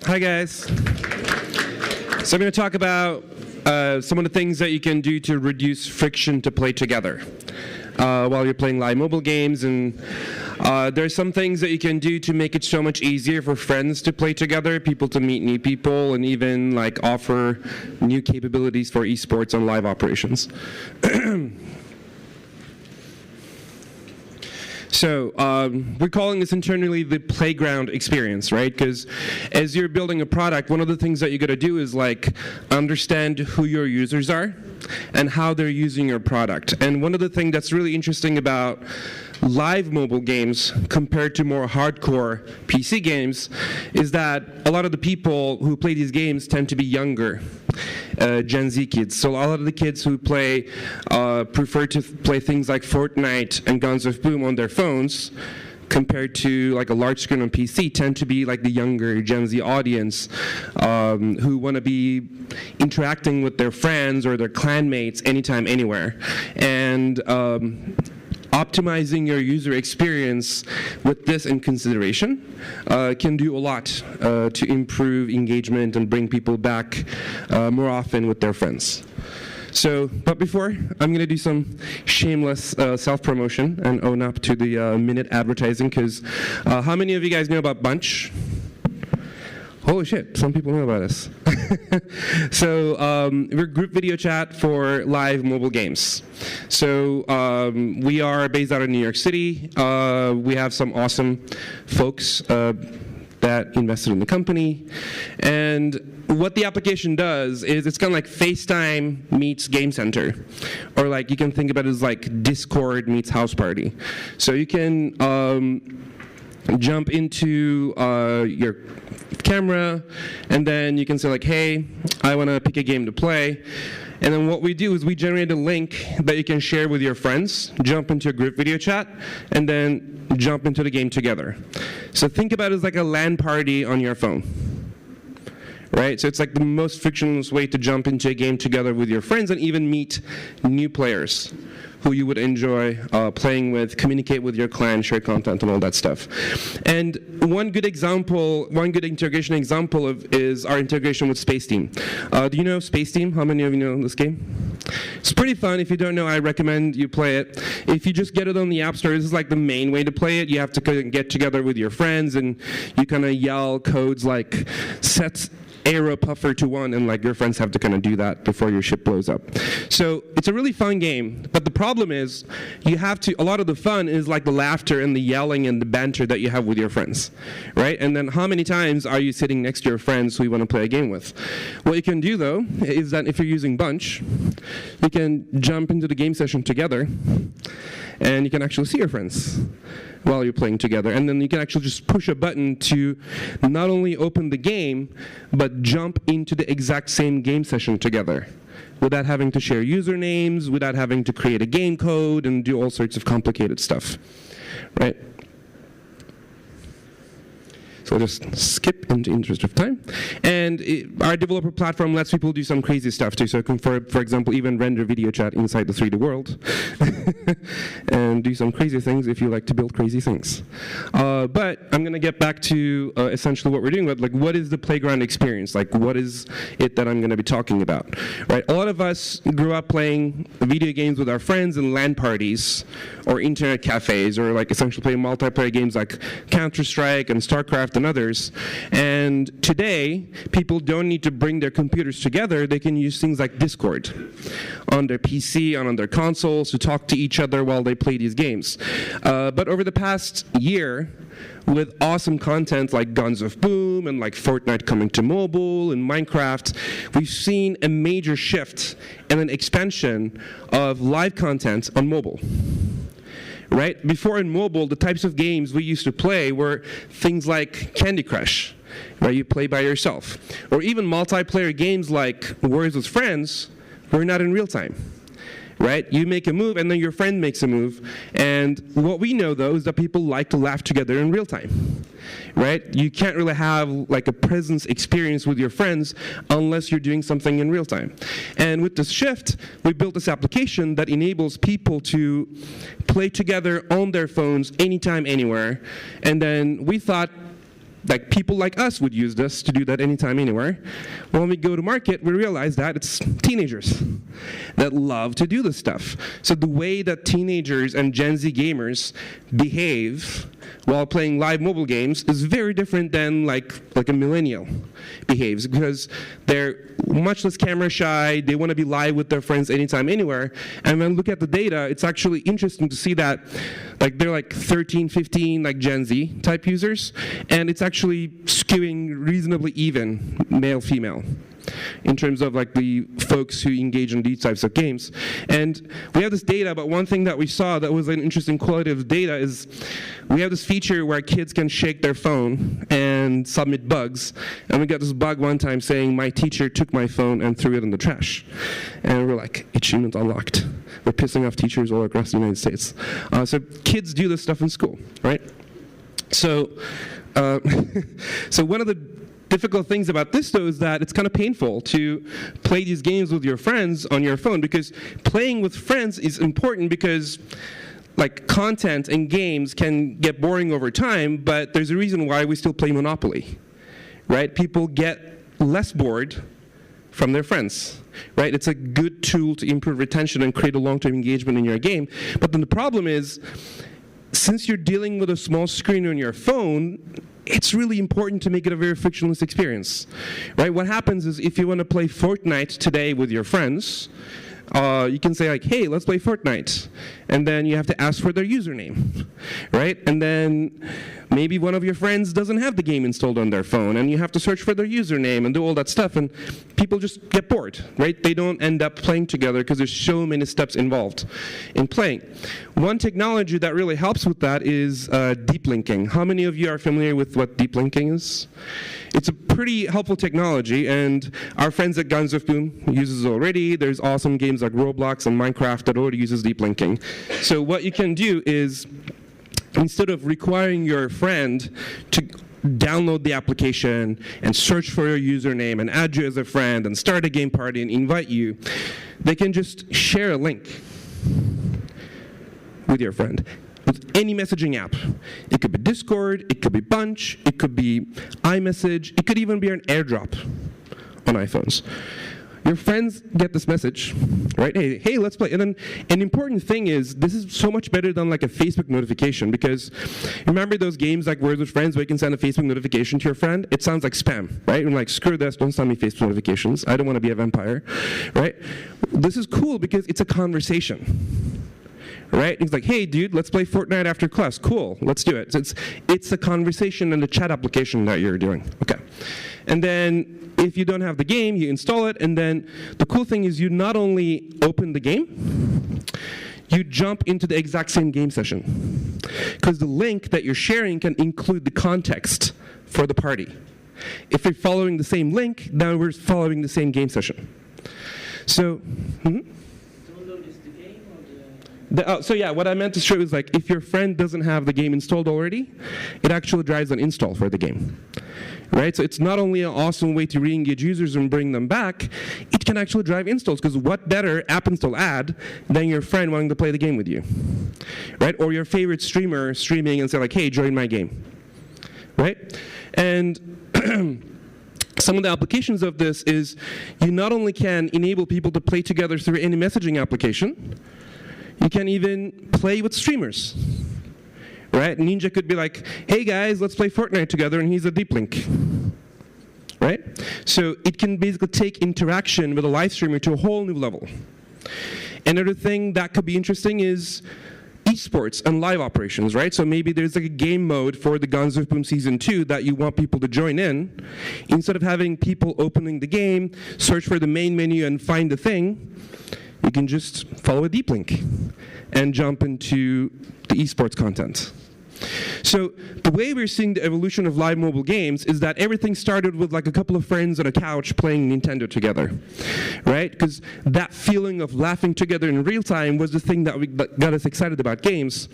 Hi guys. So I'm going to talk about some of the things that you can do to reduce friction to play together while you're playing live mobile games. And there's some things that you can do to make it so much easier for friends to play together, people to meet new people, and even like offer new capabilities for esports and live operations. So we're calling this internally the playground experience, right? Because as you're building a product, one of the things that you got to do is like understand who your users are and how they're using your product. And one of the things that's really interesting about live mobile games compared to more hardcore PC games is that a lot of the people who play these games tend to be younger. Gen Z kids. So a lot of the kids who play prefer to play things like Fortnite and Guns of Boom on their phones compared to like a large screen on PC tend to be like the younger Gen Z audience who want to be interacting with their friends or their clanmates anytime, anywhere. And optimizing your user experience with this in consideration can do a lot to improve engagement and bring people back more often with their friends. So, but before, I'm going to do some shameless self-promotion and own up to the minute advertising, because how many of you guys know about Bunch? Holy shit, some people know about us. So we're group video chat for live mobile games. So we are based out of New York City. We have some awesome folks that invested in the company. And what the application does is it's kind of like FaceTime meets Game Center. Or like you can think about it as like Discord meets House Party. So you can jump into your camera, and then you can say like, hey, I want to pick a game to play. And then what we do is we generate a link that you can share with your friends, jump into a group video chat, and then jump into the game together. So think about it as like a LAN party on your phone. Right? So it's like the most frictionless way to jump into a game together with your friends and even meet new players who you would enjoy playing with, communicate with your clan, share content, and all that stuff. And one good example, one good integration example is our integration with Space Team. Do you know Space Team? How many of you know this game? It's pretty fun. If you don't know, I recommend you play it. If you just get it on the App Store, this is like the main way to play it. You have to get together with your friends, and you kind of yell codes like set arrow puffer to 1, and like your friends have to kind of do that before your ship blows up. So it's a really fun game, but the problem is you have to, a lot of the fun is like the laughter and the yelling and the banter that you have with your friends, right? And then how many times are you sitting next to your friends who you want to play a game with? What you can do though is that if you're using Bunch, you can jump into the game session together and you can actually see your friends while you're playing together. And then you can actually just push a button to not only open the game, but jump into the exact same game session together without having to share usernames, without having to create a game code and do all sorts of complicated stuff, right? So I'll just skip in the interest of time. And our developer platform lets people do some crazy stuff too. So you can, for example, even render video chat inside the 3D world and do some crazy things if you like to build crazy things. But I'm going to get back to essentially what we're doing. Like, what is the playground experience? Like, what is it that I'm going to be talking about? Right? A lot of us grew up playing video games with our friends in LAN parties or internet cafes, or like essentially playing multiplayer games like Counter-Strike and StarCraft and others. And today, people don't need to bring their computers together. They can use things like Discord on their PC and on their consoles to talk to each other while they play these games. But over the past year, with awesome content like Guns of Boom and like Fortnite coming to mobile and Minecraft, we've seen a major shift and an expansion of live content on mobile. Right? Before in mobile, the types of games we used to play were things like Candy Crush, where you play by yourself. Or even multiplayer games like Words with Friends were not in real time. Right? You make a move, and then your friend makes a move. And what we know, though, is that people like to laugh together in real time. Right? You can't really have like a presence experience with your friends unless you're doing something in real time. And with this shift, we built this application that enables people to play together on their phones anytime, anywhere. And then we thought, like people like us would use this to do that anytime, anywhere. When we go to market, we realize that it's teenagers that love to do this stuff. So the way that teenagers and Gen Z gamers behave while playing live mobile games is very different than like a millennial behaves, because they're much less camera shy, they want to be live with their friends anytime, anywhere. And when we look at the data, it's actually interesting to see that like they're like 13, 15 like Gen Z type users, and it's actually skewing reasonably even male female in terms of like the folks who engage in these types of games. And we have this data, but one thing that we saw that was an interesting quality of data is we have this feature where kids can shake their phone and submit bugs. And we got this bug one time saying, my teacher took my phone and threw it in the trash. And we're like, achievement unlocked. We're pissing off teachers all across the United States. So kids do this stuff in school, right? So, so one of the difficult things about this, though, is that it's kind of painful to play these games with your friends on your phone, because playing with friends is important because like content and games can get boring over time, but there's a reason why we still play Monopoly, right? People get less bored from their friends, right? It's a good tool to improve retention and create a long-term engagement in your game. But then the problem is, since you're dealing with a small screen on your phone, it's really important to make it a very frictionless experience, right? What happens is if you want to play Fortnite today with your friends, you can say like, hey, let's play Fortnite. And then you have to ask for their username, right? And then maybe one of your friends doesn't have the game installed on their phone, and you have to search for their username and do all that stuff, and people just get bored, right? They don't end up playing together because there's so many steps involved in playing. One technology that really helps with that is deep linking. How many of you are familiar with what deep linking is? It's a pretty helpful technology, and our friends at Guns of Boom uses it already. There's awesome games like Roblox and Minecraft that already uses deep linking. So what you can do is, instead of requiring your friend to download the application and search for your username and add you as a friend and start a game party and invite you, they can just share a link with your friend with any messaging app. It could be Discord, it could be Bunch, it could be iMessage, it could even be an AirDrop on iPhones. Your friends get this message, right? Hey, let's play. And then an important thing is, this is so much better than like a Facebook notification, because remember those games like Words with Friends where you can send a Facebook notification to your friend? It sounds like spam, right? And like, screw this, don't send me Facebook notifications. I don't want to be a vampire, right? This is cool because it's a conversation, right? It's like, hey, dude, let's play Fortnite after class. Cool, let's do it. So it's a conversation and a chat application that you're doing. Okay. And then if you don't have the game, you install it, and then the cool thing is you not only open the game, you jump into the exact same game session. Because the link that you're sharing can include the context for the party. If you're following the same link, then we're following the same game session. So, so yeah, what I meant to show is like, if your friend doesn't have the game installed already, it actually drives an install for the game, right? So it's not only an awesome way to re-engage users and bring them back, it can actually drive installs, because what better app install ad than your friend wanting to play the game with you, right? Or your favorite streamer streaming and say like, hey, join my game, right? And some of the applications of this is you not only can enable people to play together through any messaging application, you can even play with streamers, right? Ninja could be like, hey guys, let's play Fortnite together, and he's a deep link, right? So it can basically take interaction with a live streamer to a whole new level. Another thing that could be interesting is esports and live operations, right? So maybe there's like a game mode for the Guns of Boom Season 2 that you want people to join in. Instead of having people opening the game, search for the main menu and find the thing, you can just follow a deep link and jump into the esports content. So the way we're seeing the evolution of live mobile games is that everything started with like a couple of friends on a couch playing Nintendo together, right? Because that feeling of laughing together in real time was the thing that got us excited about games.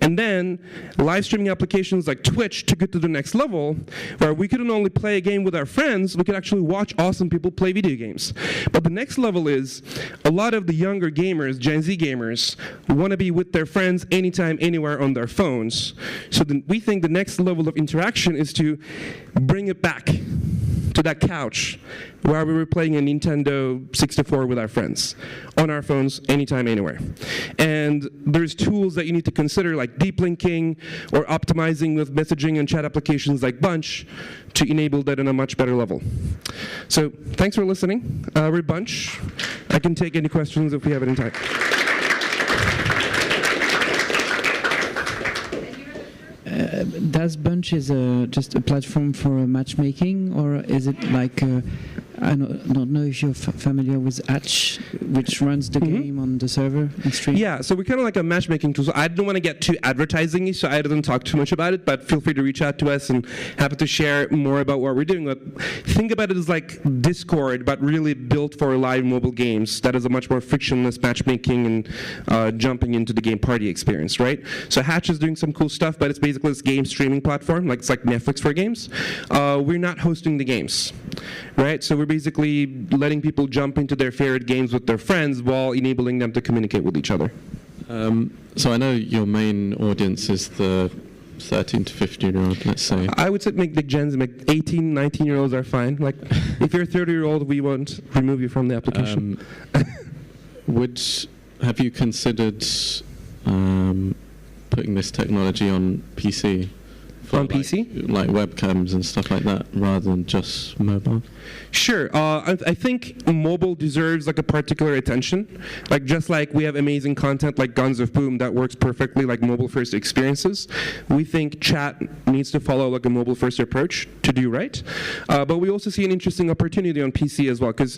And then live streaming applications like Twitch took it to the next level, where we couldn't only play a game with our friends, we could actually watch awesome people play video games. But the next level is a lot of the younger gamers, Gen Z gamers, want to be with their friends anytime, anywhere on their phones. So So we think the next level of interaction is to bring it back to that couch where we were playing a Nintendo 64 with our friends on our phones anytime, anywhere. And there's tools that you need to consider, like deep linking or optimizing with messaging and chat applications like Bunch to enable that in a much better level. So thanks for listening. We're Bunch. I can take any questions if we have any time. Does Bunch is just a platform for matchmaking, or is it like I don't know if you're familiar with Hatch, which runs the game on the server and stream? Yeah, so we're kind of like a matchmaking tool. So I don't want to get too advertising-y, so I didn't talk too much about it, but feel free to reach out to us and happy to share more about what we're doing. But think about it as like Discord, but really built for live mobile games. That is a much more frictionless matchmaking and jumping into the game party experience, right? So Hatch is doing some cool stuff, but it's basically this game streaming platform, like it's like Netflix for games. We're not hosting the games, right? So we're basically letting people jump into their favorite games with their friends while enabling them to communicate with each other. So I know your main audience is the 13 to 15-year-old, let's say. I would say make the gens, make 18, 19-year-olds are fine. Like, if you're a 30-year-old, we won't remove you from the application. Have you considered putting this technology on PC? On PC? Like webcams and stuff like that, rather than just mobile? Sure. I think mobile deserves like a particular attention. Like just like we have amazing content like Guns of Boom that works perfectly like mobile-first experiences, we think chat needs to follow like a mobile-first approach to do right. But we also see an interesting opportunity on PC as well, because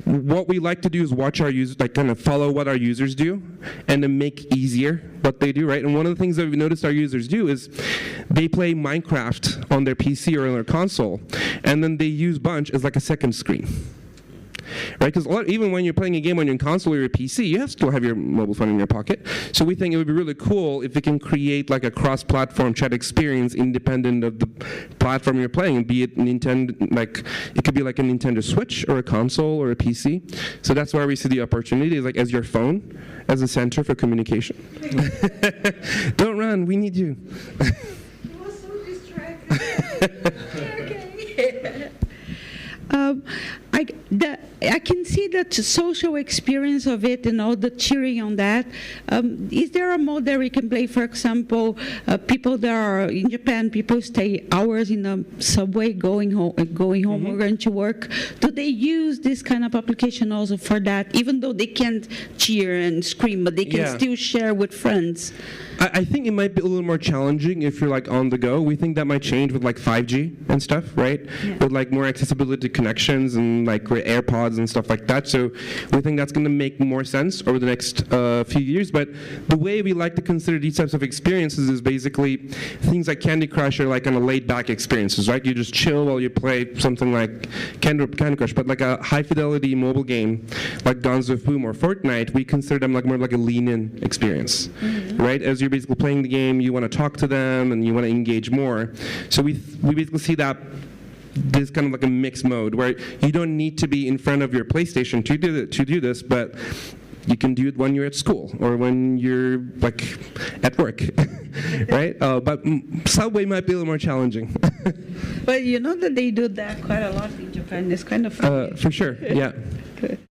what we like to do is watch our users, like kind of follow what our users do and then make easier what they do, right? And one of the things that we've noticed our users do is they play Minecraft on their PC or on their console, and then they use Bunch as like a second screen, right? Because even when you're playing a game on your console or your PC, you still have your mobile phone in your pocket. So we think it would be really cool if we can create like a cross-platform chat experience independent of the platform you're playing, be it Nintendo, like it could be like a Nintendo Switch or a console or a PC. So that's where we see the opportunity, is like as your phone as a center for communication. Don't run, we need you. It was so distracting. Okay. I can see that social experience of it and all the cheering on that. Is there a mode that we can play, for example, people that are in Japan, people stay hours in a subway going home or going to work. Do they use this kind of application also for that, even though they can't cheer and scream, but they can still share with friends? I think it might be a little more challenging if you're like on the go. We think that might change with like 5G and stuff, right? Yeah. With like more accessibility connections and like AirPods and stuff like that. So we think that's going to make more sense over the next few years. But the way we like to consider these types of experiences is basically things like Candy Crush are like kind of laid-back experiences, right? You just chill while you play something like Candy Crush. But like a high-fidelity mobile game like Guns of Boom or Fortnite, we consider them like more like a lean-in experience, right? As you're basically playing the game, you want to talk to them and you want to engage more. So we basically see that this kind of like a mixed mode where you don't need to be in front of your PlayStation to do this, but you can do it when you're at school or when you're like at work, right? But Subway might be a little more challenging. But you know that they do that quite a lot in Japan. It's kind of funny. For sure, yeah. Good.